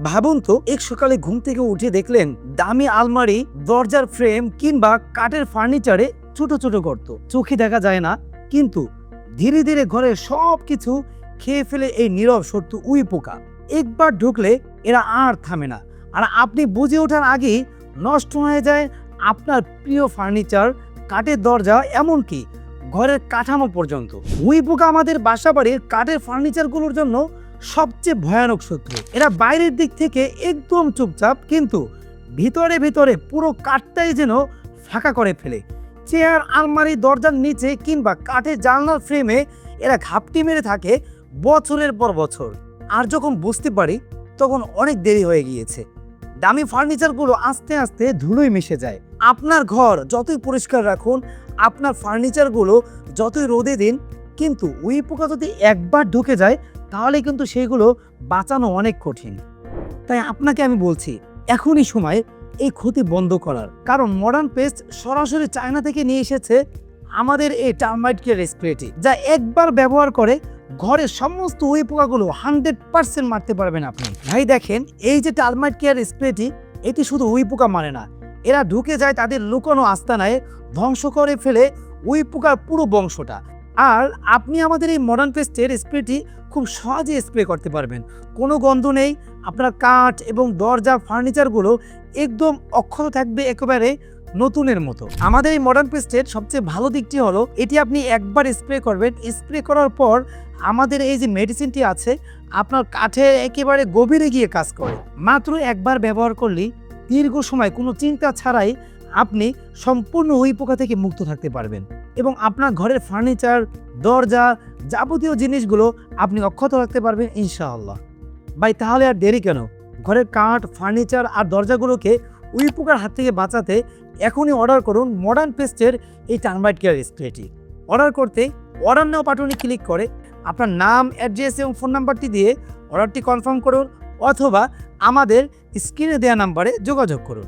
ভাবুন তো, এক সকালে ঘুম থেকে উঠে দেখলেন দামি আলমারি, দরজার ফ্রেম কিংবা কাঠের ফার্নিচারে ছোট ছোট গর্ত। চোখে দেখা যায় না, কিন্তু ধীরে ধীরে ঘরের সবকিছু খেয়ে ফেলে এই নীরব শত্রু উই পোকা। একবার ঢুকলে এরা আর থামে না, আর আপনি বুঝে ওঠার আগেই নষ্ট হয়ে যায় আপনার প্রিয় ফার্নিচার, কাঠের দরজা, এমনকি ঘরের কাঠামো পর্যন্ত। উই পোকা আমাদের বাসা বাড়ির কাঠের ফার্নিচারগুলোর জন্য সবচেয়ে ভয়ানক শত্রু। এরা বাইরের দিক থেকে একদম চুপচাপ, কিন্তু ভিতরে ভিতরে পুরো কাঠটাই যেন ফাঁকা করে ফেলে। চেয়ার, আলমারি, দরজার নিচে কিংবা কাঠের জানলার ফ্রেমে এরা ঘাপটি মেরে থাকে বছরের পর বছর। আর যখন বুঝতে পারি তখন অনেক দেরি হয়ে গিয়েছে। দামি ফার্নিচারগুলো আস্তে আস্তে ধুলোয় মিশে যায়। আপনার ঘর যতই পরিষ্কার রাখুন, আপনার ফার্নিচারগুলো যতই রোদে দিন, কিন্তু উই পোকা যদি একবার ঢুকে যায় তাহলে কিন্তু সেইগুলো বাঁচানো অনেক কঠিন। তাই আপনাকে আমি বলছি, এখনই সময় এই ক্ষতি বন্ধ করার। কারণ মডার্ন পেস্ট সরাসরি চায়না থেকে নিয়ে এসেছে আমাদের এই টার্মাইট কেয়ার স্প্রেটি, যা একবার ব্যবহার করে ঘরের সমস্ত উই পোকাগুলো 100% মারতে পারবেন আপনি। ভাই দেখেন, এই যে টার্মাইট কেয়ার স্প্রেটি, এটি শুধু উই পোকা মারে না, এরা ঢুকে যায় তাদের লুকানো আস্তানায়, ধ্বংস করে ফেলে উই পোকার পুরো বংশটা। আর আপনি আমাদের এই মডার্ন পেস্টের স্প্রেটি খুব সহজে স্প্রে করতে পারবেন। কোনো গন্ধ নেই, আপনার কাঠ এবং দরজা, ফার্নিচারগুলো একদম অক্ষত থাকবে, একেবারে নতুনের মতো। আমাদের এই মডার্ন পেস্টের সবচেয়ে ভালো দিকটি হলো এটি আপনি একবার স্প্রে করবেন, স্প্রে করার পর আমাদের এই যে মেডিসিনটি আছে আপনার কাঠে একেবারে গভীরে গিয়ে কাজ করে। মাত্র একবার ব্যবহার করলেই দীর্ঘ সময় কোনো চিন্তা ছাড়াই আপনি সম্পূর্ণ উই পোকা থেকে মুক্ত থাকতে পারবেন, এবং আপনার ঘরের ফার্নিচার, দরজা, যাবতীয় জিনিসগুলো আপনি অক্ষত রাখতে পারবেন ইনশাআল্লাহ। ভাই তাহলে আর দেরি কেন? ঘরের কাঠ, ফার্নিচার আর দরজাগুলোকে উই পোকার হাত থেকে বাঁচাতে এখনই অর্ডার করুন মডার্ন পেস্টের এই টার্মাইট কেয়ার স্প্রেটি। অর্ডার করতে অর্ডার নাও বাটনে ক্লিক করে আপনার নাম, অ্যাড্রেস এবং ফোন নাম্বারটি দিয়ে অর্ডারটি কনফার্ম করুন, অথবা আমাদের স্ক্রিনে দেওয়া নাম্বারে যোগাযোগ করুন।